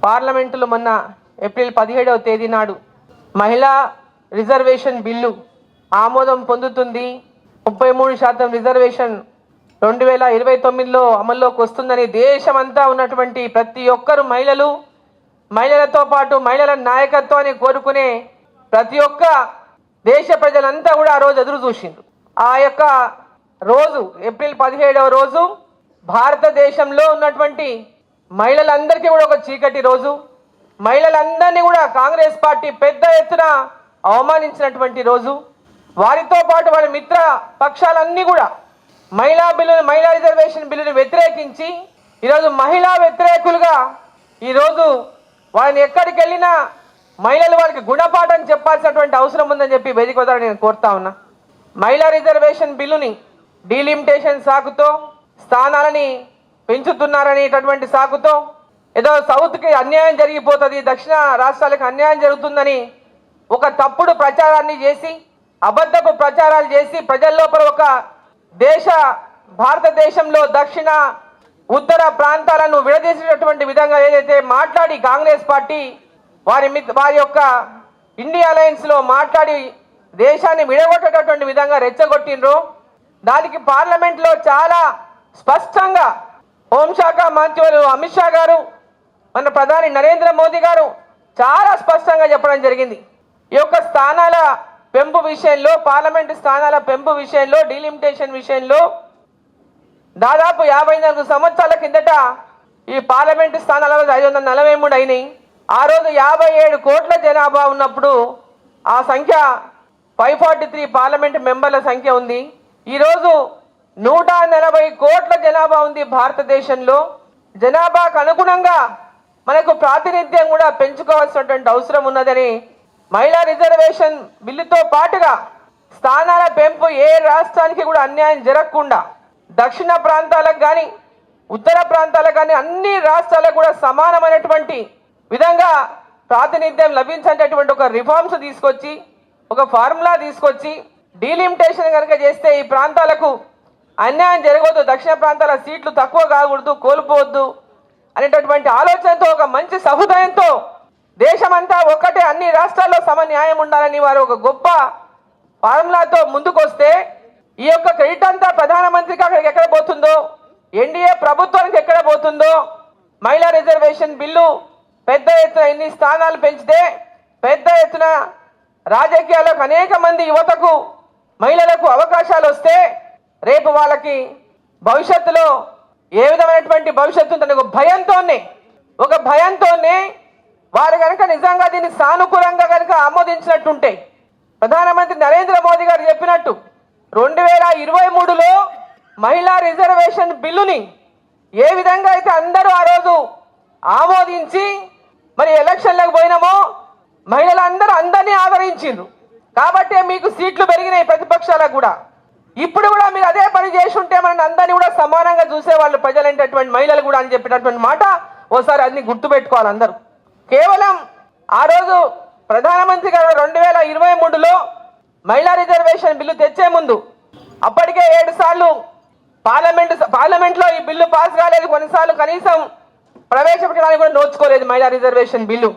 పార్లమెంటులో మొన్న ఏప్రిల్ 17వ తేదీ నాడు మహిళా రిజర్వేషన్ బిల్లు ఆమోదం పొందుతుంది. 33% రిజర్వేషన్ 2029లో అమల్లోకి వస్తుందని దేశమంతా ఉన్నటువంటి ప్రతి ఒక్కరు మహిళలతో పాటు మహిళల నాయకత్వాన్ని కోరుకునే ప్రతి ఒక్క దేశ ప్రజలంతా కూడా ఆ రోజు ఎదురు చూసిండ్రు. ఆ యొక్క రోజు ఏప్రిల్ 17వ రోజు భారతదేశంలో ఉన్నటువంటి మహిళలందరికీ కూడా ఒక చీకటి రోజు. మహిళలందరినీ కూడా కాంగ్రెస్ పార్టీ పెద్ద ఎత్తున అవమానించినటువంటి రోజు. వారితో పాటు వారి మిత్ర పక్షాలన్నీ కూడా మహిళా రిజర్వేషన్ బిల్లును వ్యతిరేకించి ఈరోజు మహిళా వ్యతిరేకులుగా ఈరోజు వారిని ఎక్కడికి వెళ్ళినా మహిళలు వారికి గుణపాఠం చెప్పాల్సినటువంటి అవసరం ఉందని చెప్పి వేదిక ద్వారా నేను కోరుతా ఉన్నా. మహిళా రిజర్వేషన్ బిల్లుని డీలిమిటేషన్ సాకుతో స్థానాలని పెంచుతున్నారనేటటువంటి సాకుతో ఏదో సౌత్కి అన్యాయం జరిగిపోతుంది, దక్షిణ రాష్ట్రాలకు అన్యాయం జరుగుతుందని ఒక తప్పుడు ప్రచారాన్ని చేసి అబద్ధపు ప్రచారాలు చేసి ప్రజల లోపల ఒక భారతదేశంలో దక్షిణ ఉత్తర ప్రాంతాలను విడదీసేటటువంటి విధంగా ఏదైతే మాట్లాడి కాంగ్రెస్ పార్టీ వారి యొక్క ఇండియా అలయన్స్లో మాట్లాడి దేశాన్ని విడగొట్టేటటువంటి విధంగా రెచ్చగొట్టిండ్రు. దానికి పార్లమెంట్లో చాలా స్పష్టంగా హోంశాఖ మంత్రులు అమిత్ షా గారు, మన ప్రధాని నరేంద్ర మోదీ గారు చాలా స్పష్టంగా చెప్పడం జరిగింది. ఈ యొక్క స్థానాల పెంపు విషయంలో, పార్లమెంటు స్థానాల పెంపు విషయంలో, డీలిమిటేషన్ విషయంలో దాదాపు 54 సంవత్సరాల కిందట ఈ పార్లమెంటు స్థానాల 543 అయినాయి. ఆ రోజు 57 కోట్ల జనాభా ఉన్నప్పుడు ఆ సంఖ్య 543 పార్లమెంటు మెంబర్ల సంఖ్య ఉంది. ఈరోజు 140 కోట్ల జనాభా ఉంది భారతదేశంలో. జనాభాకు అనుగుణంగా మనకు ప్రాతినిధ్యం కూడా పెంచుకోవాల్సినటువంటి అవసరం ఉన్నదని మహిళా రిజర్వేషన్ బిల్లుతో పాటుగా స్థానాల పెంపు ఏ రాష్ట్రానికి కూడా అన్యాయం జరగకుండా దక్షిణ ప్రాంతాలకు కానీ ఉత్తర ప్రాంతాలకు కానీ అన్ని రాష్ట్రాలకు కూడా సమానమైనటువంటి విధంగా ప్రాతినిధ్యం లభించేటటువంటి ఒక రిఫార్మ్స్ తీసుకొచ్చి ఒక ఫార్ములా తీసుకొచ్చి డీలిమిటేషన్ కనుక చేస్తే ఈ ప్రాంతాలకు అన్యాయం జరగవద్దు, దక్షిణ ప్రాంతాల సీట్లు తక్కువ కాకూడదు, కోల్పోవద్దు అనేటటువంటి ఆలోచనతో ఒక మంచి సహృదయంతో దేశమంతా ఒక్కటే అన్ని రాష్ట్రాల్లో సమన్యాయం ఉండాలని వారు ఒక గొప్ప ఫార్ములాతో ముందుకొస్తే ఈ యొక్క క్రెడిట్ అంతా ప్రధానమంత్రికి అక్కడికి ఎక్కడ పోతుందో, ఎన్డీఏ ప్రభుత్వానికి ఎక్కడ పోతుందో, మహిళా రిజర్వేషన్ బిల్లు పెద్ద ఎత్తున ఇన్ని స్థానాలు పెంచితే పెద్ద ఎత్తున రాజకీయాలకు అనేక మంది యువతకు మహిళలకు అవకాశాలు వస్తే రేపు వాళ్ళకి భవిష్యత్తులో ఏ విధమైనటువంటి భవిష్యత్తు ఉందని ఒక భయంతోనే వారు కనుక నిజంగా దీన్ని సానుకూలంగా కనుక ఆమోదించినట్టుంటే ప్రధానమంత్రి నరేంద్ర మోదీ గారు చెప్పినట్టు 2023లో మహిళా రిజర్వేషన్ బిల్లుని ఏ విధంగా అయితే అందరూ ఆ రోజు ఆమోదించి మరి ఎలక్షన్లకు పోయినామో మహిళలందరూ అందరినీ ఆదరించిండ్రు కాబట్టి మీకు సీట్లు పెరిగినాయి ప్రతిపక్షాలకు కూడా. ఇప్పుడు కూడా మీరు అదే పని చేసి ఉంటే మన అందరినీ కూడా సమానంగా చూసేవాళ్ళు ప్రజలైనటువంటి మహిళలు కూడా అని చెప్పినటువంటి మాట ఓసారి అన్ని గుర్తుపెట్టుకోవాలి అందరూ. కేవలం ఆ రోజు ప్రధానమంత్రి గారు 2023లో మహిళా రిజర్వేషన్ బిల్లు తెచ్చే ముందు అప్పటికే 7 సార్లు పార్లమెంట్లో ఈ బిల్లు పాస్ కాలేదు, కొన్నిసార్లు కనీసం ప్రవేశపెట్టడానికి కూడా నోచుకోలేదు మహిళా రిజర్వేషన్ బిల్లు.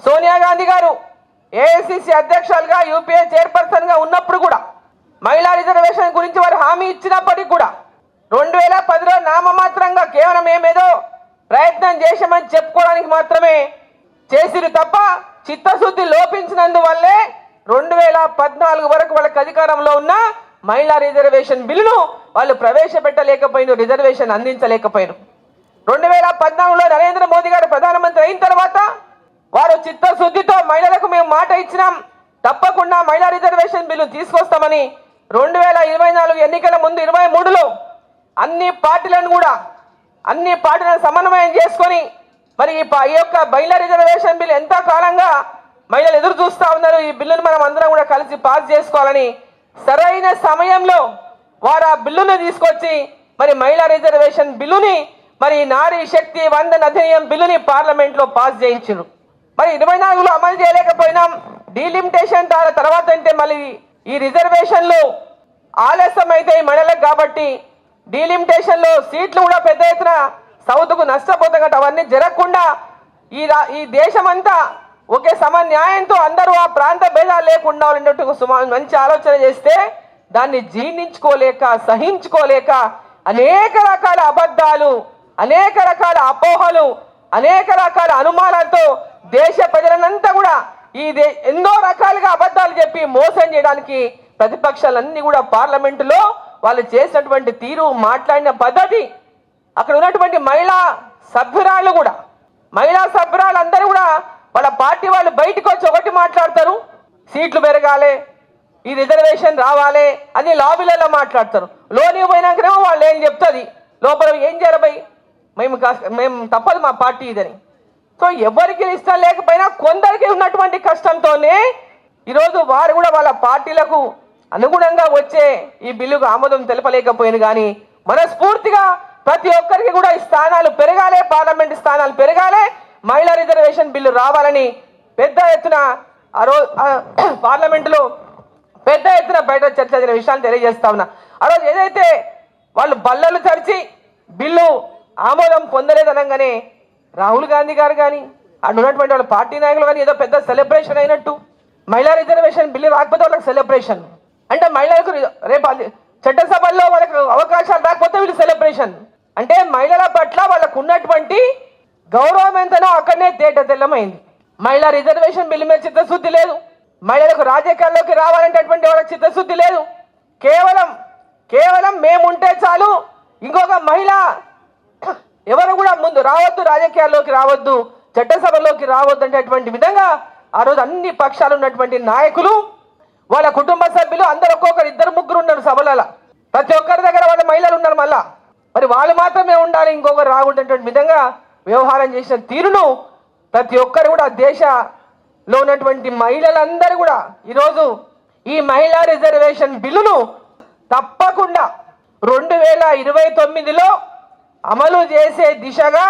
సోనియా గాంధీ గారు ఏఐసిసి అధ్యక్షులుగా యూపీఏ చైర్పర్సన్గా ఉన్నప్పుడు కూడా మహిళా రిజర్వేషన్ గురించి వారు హామీ ఇచ్చినప్పటికీ కూడా 2010లో నామమాత్రంగా కేవలం ఏమేదో ప్రయత్నం చేశామని చెప్పుకోవడానికి మాత్రమే చేసిరు తప్ప చిత్తశుద్ధి లోపించినందువల్లే 2014 వరకు వాళ్ళకి అధికారంలో ఉన్న మహిళా రిజర్వేషన్ బిల్లును వాళ్ళు ప్రవేశపెట్టలేకపోయిన, రిజర్వేషన్ అందించలేకపోయినారు. 2014లో నరేంద్ర మోదీ గారు ప్రధానమంత్రి అయిన తర్వాత వారు చిత్తశుద్ధితో మహిళలకు మేము మాట ఇచ్చినాం, తప్పకుండా మహిళా రిజర్వేషన్ బిల్లు తీసుకొస్తామని 2024 ఎన్నికల ముందు 23లో అన్ని పార్టీలను సమన్వయం చేసుకొని మరి ఈ యొక్క మహిళా రిజర్వేషన్ బిల్లు ఎంత కాలంగా మహిళలు ఎదురు చూస్తూ ఉన్నారు, ఈ బిల్లును మనం అందరం కూడా కలిసి పాస్ చేసుకోవాలని సరైన సమయంలో వారు ఆ బిల్లును తీసుకొచ్చి మరి మహిళా రిజర్వేషన్ బిల్లుని మరి నారీ శక్తి వందన అధినియం బిల్లుని పార్లమెంట్లో పాస్ చేయించారు. మరి 24లో అమలు చేయలేకపోయినాం. డీలిమిటేషన్ తర్వాత అంటే మళ్ళీ ఈ రిజర్వేషన్లు ఆలస్యం అయితే మహిళలకు కాబట్టి డీలిమిటేషన్లో సీట్లు కూడా పెద్ద ఎత్తున సౌత్కు నష్టపోతాం కాబట్టి అవన్నీ జరగకుండా ఈ దేశమంతా ఒకే సమన్యాయంతో అందరూ ఆ ప్రాంత భేదాలు లేకుండా ఉన్నట్టు మంచి ఆలోచన చేస్తే దాన్ని జీర్ణించుకోలేక సహించుకోలేక అనేక రకాల అబద్ధాలు, అనేక రకాల అపోహలు, అనేక రకాల అనుమానాలతో దేశ ప్రజలనంతా కూడా ఎన్నో రకాలుగా అబద్ధాలు చెప్పి మోసం చేయడానికి ప్రతిపక్షాలన్నీ కూడా పార్లమెంటులో వాళ్ళు చేసినటువంటి తీరు, మాట్లాడిన పద్ధతి, అక్కడ ఉన్నటువంటి మహిళా సభ్యురాళ్ళు కూడా, మహిళా సభ్యురాలు అందరూ కూడా వాళ్ళ పార్టీ వాళ్ళు బయటకు వచ్చి ఒకటి మాట్లాడతారు, సీట్లు పెరగాలి, ఈ రిజర్వేషన్ రావాలి అని లాబీలలో మాట్లాడతారు. లోని పోయినాకనేమో వాళ్ళు ఏం చెప్తుంది, లోపల ఏం చేయాలి, మేము తప్పదు మా పార్టీ ఇదని. సో ఎవరికి ఇష్టం లేకపోయినా కొందరికి ఉన్నటువంటి కష్టంతోనే ఈరోజు వారు కూడా వాళ్ళ పార్టీలకు అనుగుణంగా వచ్చే ఈ బిల్లుకు ఆమోదం తెలపలేకపోయింది. కానీ మనస్ఫూర్తిగా ప్రతి ఒక్కరికి కూడా ఈ స్థానాలు పెరగాలి, పార్లమెంట్ స్థానాలు పెరగాలి, మహిళా రిజర్వేషన్ బిల్లు రావాలని పెద్ద ఎత్తున పార్లమెంటులో పెద్ద ఎత్తున బయట చర్చ జరిగిన విషయాన్ని తెలియజేస్తా ఉన్నా. ఆ రోజు ఏదైతే వాళ్ళు బల్లలు తెరిచి బిల్లు ఆమోదం పొందలేదనగానే రాహుల్ గాంధీ గారు కానీ అటు ఉన్నటువంటి వాళ్ళ పార్టీ నాయకులు కానీ ఏదో పెద్ద సెలబ్రేషన్ అయినట్టు, మహిళా రిజర్వేషన్ బిల్లు రాకపోతే వాళ్ళకి సెలబ్రేషన్ అంటే, మహిళలకు రేపు చట్టసభల్లో వాళ్ళకి అవకాశాలు రాకపోతే వీళ్ళు సెలబ్రేషన్ అంటే, మహిళల పట్ల వాళ్ళకు ఉన్నటువంటి గౌరవం ఎంతనో అక్కడనే తెల్లమైంది. మహిళా రిజర్వేషన్ బిల్లు మీద చిత్తశుద్ధి లేదు, మహిళలకు రాజకీయాల్లోకి రావాలంటేటువంటి వాళ్ళకి చిత్తశుద్ధి లేదు. కేవలం మేముంటే చాలు, ఇంకొక మహిళ ఎవరు కూడా ముందు రావద్దు, రాజకీయాల్లోకి రావద్దు, చట్టసభలోకి రావద్దు అనేటువంటి విధంగా ఆ రోజు అన్ని పక్షాలు ఉన్నటువంటి నాయకులు, వాళ్ళ కుటుంబ సభ్యులు అందరూ ఒక్కొక్కరు ఇద్దరు ముగ్గురు ఉన్నారు సభలలో, ప్రతి ఒక్కరి దగ్గర వాళ్ళ మహిళలు ఉన్నారు. మళ్ళా మరి వాళ్ళు మాత్రమే ఉండాలి, ఇంకొకరు రాకూడదనేటువంటి విధంగా వ్యవహారం చేసిన తీరును ప్రతి ఒక్కరు కూడా దేశంలో ఉన్నటువంటి మహిళలందరూ కూడా ఈరోజు ఈ మహిళా రిజర్వేషన్ బిల్లును తప్పకుండా 2029లో అమలు చేసే దిశగా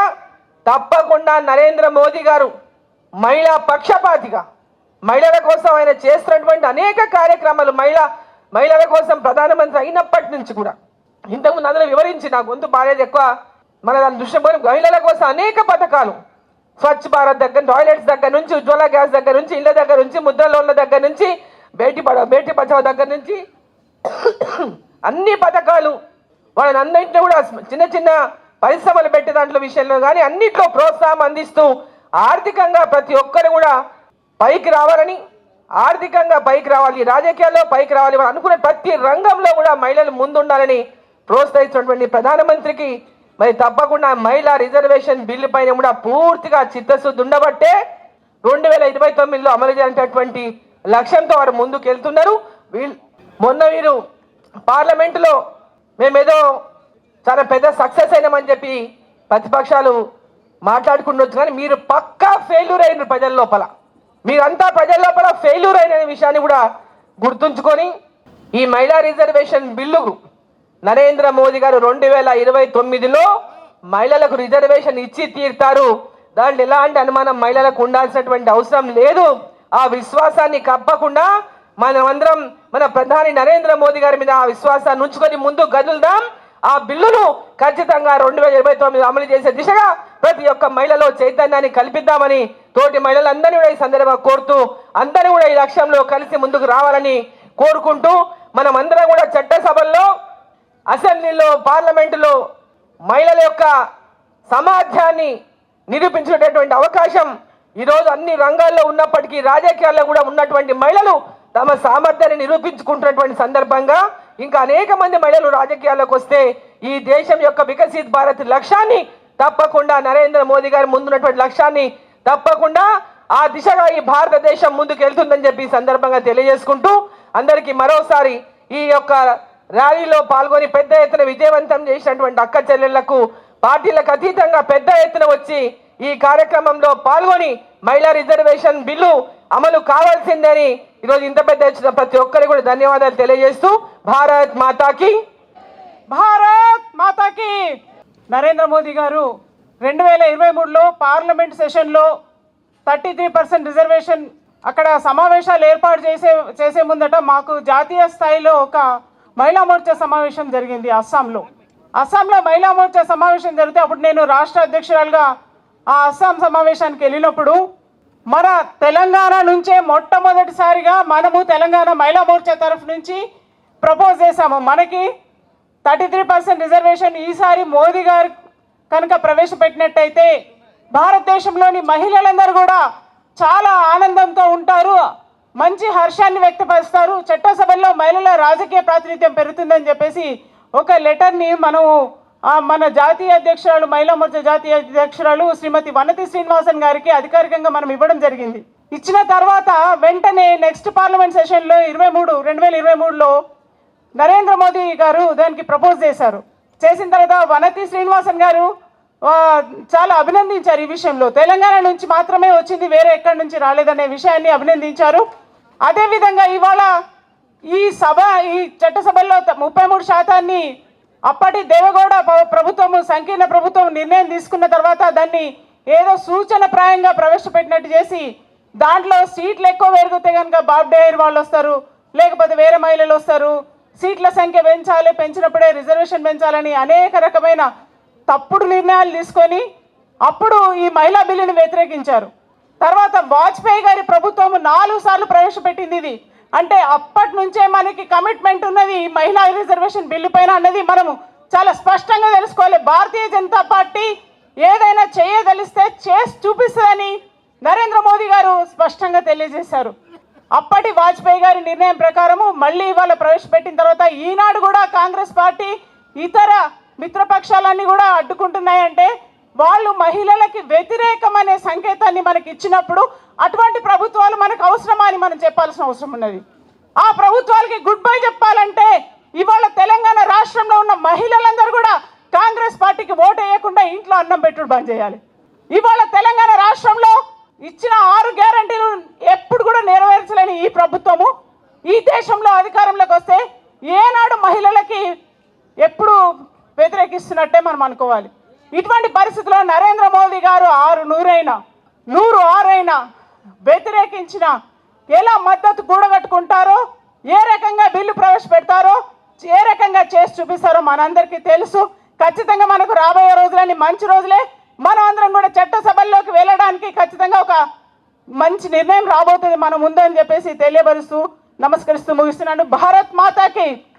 తప్పకుండా నరేంద్ర మోదీ గారు మహిళా పక్షపాతిగా మహిళల కోసం ఆయన చేస్తున్నటువంటి అనేక కార్యక్రమాలు, మహిళల కోసం ప్రధానమంత్రి అయినప్పటి నుంచి కూడా ఇంతకుముందు అందులో వివరించి నా గొంతు బాలేదు ఎక్కువ, మన దాని దృష్టి మహిళల కోసం అనేక పథకాలు, స్వచ్ఛ భారత్ దగ్గర, టాయిలెట్స్ దగ్గర నుంచి, ఉజ్వల గ్యాస్ దగ్గర నుంచి, ఇళ్ళ దగ్గర నుంచి, ముద్ర లోన్ల దగ్గర నుంచి, బేటీ బచావో దగ్గర నుంచి అన్ని పథకాలు వాళ్ళని అన్నింటిలో కూడా చిన్న చిన్న పరిశ్రమలు పెట్టే దాంట్లో విషయంలో కానీ అన్నిట్లో ప్రోత్సాహం అందిస్తూ ఆర్థికంగా ప్రతి ఒక్కరు కూడా పైకి రావాలని, ఆర్థికంగా పైకి రావాలి, రాజకీయాల్లో పైకి రావాలి అనుకునే ప్రతి రంగంలో కూడా మహిళలు ముందుండాలని ప్రోత్సహిస్తున్నటువంటి ప్రధానమంత్రికి మరి తప్పకుండా మహిళా రిజర్వేషన్ బిల్లు పైన కూడా పూర్తిగా చిత్తశుద్ధి ఉండబట్టే 2029లో అమలు చేయాలనేటటువంటి లక్ష్యంతో వారు ముందుకు వెళ్తున్నారు. మొన్న వీరు పార్లమెంటులో మేమేదో చాలా పెద్ద సక్సెస్ అయినామని చెప్పి ప్రతిపక్షాలు మాట్లాడుకుండొచ్చు, కానీ మీరు పక్కా ఫెయిల్యూర్ అయినారు ప్రజల లోపల, మీరంతా ప్రజల లోపల ఫెయిల్యూర్ అయిన విషయాన్ని కూడా గుర్తుంచుకొని ఈ మహిళా రిజర్వేషన్ బిల్లుకు నరేంద్ర మోదీ గారు 2029లో మహిళలకు రిజర్వేషన్ ఇచ్చి తీరుతారు. దాంట్లో ఎలాంటి అనుమానం మహిళలకు ఉండాల్సినటువంటి అవసరం లేదు. ఆ విశ్వాసాన్ని కప్పకుండా మనమందరం మన ప్రధాని నరేంద్ర మోదీ గారి మీద ఆ విశ్వాసాన్ని ఉంచుకొని ముందు గదులుదాం. ఆ బిల్లును ఖచ్చితంగా 2029 అమలు చేసే దిశగా ప్రతి ఒక్క మహిళలో చైతన్యాన్ని కల్పిద్దామని తోటి మహిళలందరినీ కూడా ఈ సందర్భంగా కోరుతూ అందరూ కూడా ఈ లక్ష్యంలో కలిసి ముందుకు రావాలని కోరుకుంటూ మనం అందరం కూడా చట్టసభల్లో, అసెంబ్లీలో, పార్లమెంటులో మహిళల యొక్క సామర్థ్యాన్ని నిరూపించేటటువంటి అవకాశం ఈరోజు అన్ని రంగాల్లో ఉన్నప్పటికీ రాజకీయాల్లో కూడా ఉన్నటువంటి మహిళలు తమ సామర్థ్యాన్ని నిరూపించుకుంటున్నటువంటి సందర్భంగా ఇంకా అనేక మంది మహిళలు రాజకీయాల్లోకి వస్తే ఈ దేశం యొక్క వికసిత్ భారత్ లక్ష్యాన్ని తప్పకుండా నరేంద్ర మోదీ గారి ముందున్నటువంటి లక్ష్యాన్ని తప్పకుండా ఆ దిశగా ఈ భారతదేశం ముందుకు వెళ్తుందని చెప్పి ఈ సందర్భంగా తెలియజేసుకుంటూ అందరికీ మరోసారి ఈ యొక్క ర్యాలీలో పాల్గొని పెద్ద ఎత్తున విజయవంతం చేసినటువంటి అక్క చెల్లెళ్లకు పార్టీలకు అతీతంగా పెద్ద ఎత్తున వచ్చి ఈ కార్యక్రమంలో పాల్గొని మహిళా రిజర్వేషన్ బిల్లు అమలు కావాల్సిందని ఈరోజు ఇంత పెద్ద ఎత్తున ప్రతి ఒక్కరికి కూడా ధన్యవాదాలు తెలియజేస్తూ భారత్ మాతాకి నరేంద్ర మోదీ గారు 2023లో పార్లమెంట్ సెషన్లో 33% రిజర్వేషన్ అక్కడ సమావేశాలు ఏర్పాటు చేసే ముందట మాకు జాతీయ స్థాయిలో ఒక మహిళా మోర్చా సమావేశం జరిగింది అస్సాంలో మహిళా మోర్చా సమావేశం జరిగితే అప్పుడు నేను రాష్ట్ర అధ్యక్షురాలుగా ఆ అస్సాం సమావేశానికి వెళ్ళినప్పుడు మన తెలంగాణ నుంచే మొట్టమొదటిసారిగా మనము తెలంగాణ మహిళా మోర్చా తరఫు నుంచి ప్రపోజ్ చేశాము. మనకి 33% రిజర్వేషన్ ఈసారి మోదీ గారు కనుక ప్రవేశపెట్టినట్టయితే భారతదేశంలోని మహిళలందరూ కూడా చాలా ఆనందంతో ఉంటారు, మంచి హర్షాన్ని వ్యక్తపరుస్తారు, చట్టసభల్లో మహిళల రాజకీయ ప్రాతినిధ్యం పెరుగుతుందని చెప్పేసి ఒక లెటర్ని మనము మన జాతీయ అధ్యక్షురాలు మహిళా మోర్చా జాతీయ అధ్యక్షురాలు శ్రీమతి వనతి శ్రీనివాసన్ గారికి అధికారికంగా మనం ఇవ్వడం జరిగింది. ఇచ్చిన తర్వాత వెంటనే నెక్స్ట్ పార్లమెంట్ సెషన్లో 2023లో నరేంద్ర మోదీ గారు దానికి ప్రపోజ్ చేశారు. చేసిన తర్వాత వనతి శ్రీనివాసన్ గారు చాలా అభినందించారు. ఈ విషయంలో తెలంగాణ నుంచి మాత్రమే వచ్చింది, వేరే ఎక్కడి నుంచి రాలేదనే విషయాన్ని అభినందించారు. అదేవిధంగా ఇవాళ ఈ చట్టసభల్లో 33% అప్పటి దేవగౌడ ప్రభుత్వం సంకీర్ణ ప్రభుత్వం నిర్ణయం తీసుకున్న తర్వాత దాన్ని ఏదో సూచన ప్రాయంగా ప్రవేశపెట్టినట్టు చేసి దాంట్లో సీట్లు ఎక్కువ పెరిగితే కనుక బాబ్ డేర్ వాళ్ళు వస్తారు, లేకపోతే వేరే మహిళలు వస్తారు, సీట్ల సంఖ్య పెంచాలి, పెంచినప్పుడే రిజర్వేషన్ పెంచాలని అనేక రకమైన తప్పుడు నిర్ణయాలు తీసుకొని అప్పుడు ఈ మహిళా బిల్లుని వ్యతిరేకించారు. తర్వాత వాజ్పేయి గారి ప్రభుత్వం 4 సార్లు ప్రవేశపెట్టింది ఇది. అంటే అప్పటి నుంచే మనకి కమిట్మెంట్ ఉన్నది మహిళా రిజర్వేషన్ బిల్లు పైన అన్నది మనము చాలా స్పష్టంగా తెలుసుకోవాలి. భారతీయ జనతా పార్టీ ఏదైనా చేయదలిస్తే చేసి చూపిస్తుందని నరేంద్ర మోదీ గారు స్పష్టంగా తెలియజేశారు. అప్పటి వాజ్పేయి గారి నిర్ణయం ప్రకారము మళ్ళీ ఇవాళ ప్రవేశపెట్టిన తర్వాత ఈనాడు కూడా కాంగ్రెస్ పార్టీ ఇతర మిత్రపక్షాలన్నీ కూడా అడ్డుకుంటున్నాయంటే వాళ్ళు మహిళలకి వ్యతిరేకమనే సంకేతాన్ని మనకి ఇచ్చినప్పుడు అటువంటి ప్రభుత్వాలు మనకు అవసరమా అని మనం చెప్పాల్సిన అవసరం ఉన్నది. ఆ ప్రభుత్వాలకి గుడ్ బై చెప్పాలంటే ఇవాళ తెలంగాణ రాష్ట్రంలో ఉన్న మహిళలందరూ కూడా కాంగ్రెస్ పార్టీకి ఓటు వేయకుండా ఇంట్లో అన్నం పెట్టుడు బంద్ చేయాలి. ఇవాళ తెలంగాణ రాష్ట్రంలో ఇచ్చిన 6 గ్యారంటీలు ఎప్పుడు కూడా నెరవేర్చలేని ఈ ప్రభుత్వము ఈ దేశంలో అధికారంలోకి వస్తే ఏనాడు మహిళలకి ఎప్పుడు వ్యతిరేకిస్తున్నట్టే మనం అనుకోవాలి. ఇటువంటి పరిస్థితుల్లో నరేంద్ర మోదీ గారు 100 వ్యతిరేకించిన ఎలా మద్దతు కూడగట్టుకుంటారో, ఏ రకంగా బిల్లు ప్రవేశపెడతారో, ఏ రకంగా చేసి చూపిస్తారో మనందరికీ తెలుసు. ఖచ్చితంగా మనకు రాబోయే రోజులన్నీ మంచి రోజులే. మనం అందరం కూడా చట్టసభల్లోకి వెళ్ళడానికి ఖచ్చితంగా ఒక మంచి నిర్ణయం రాబోతుంది మన ముందు అని చెప్పేసి తెలియపరుస్తూ నమస్కరిస్తూ ముగిస్తున్నాను. భారత్ మాతాకి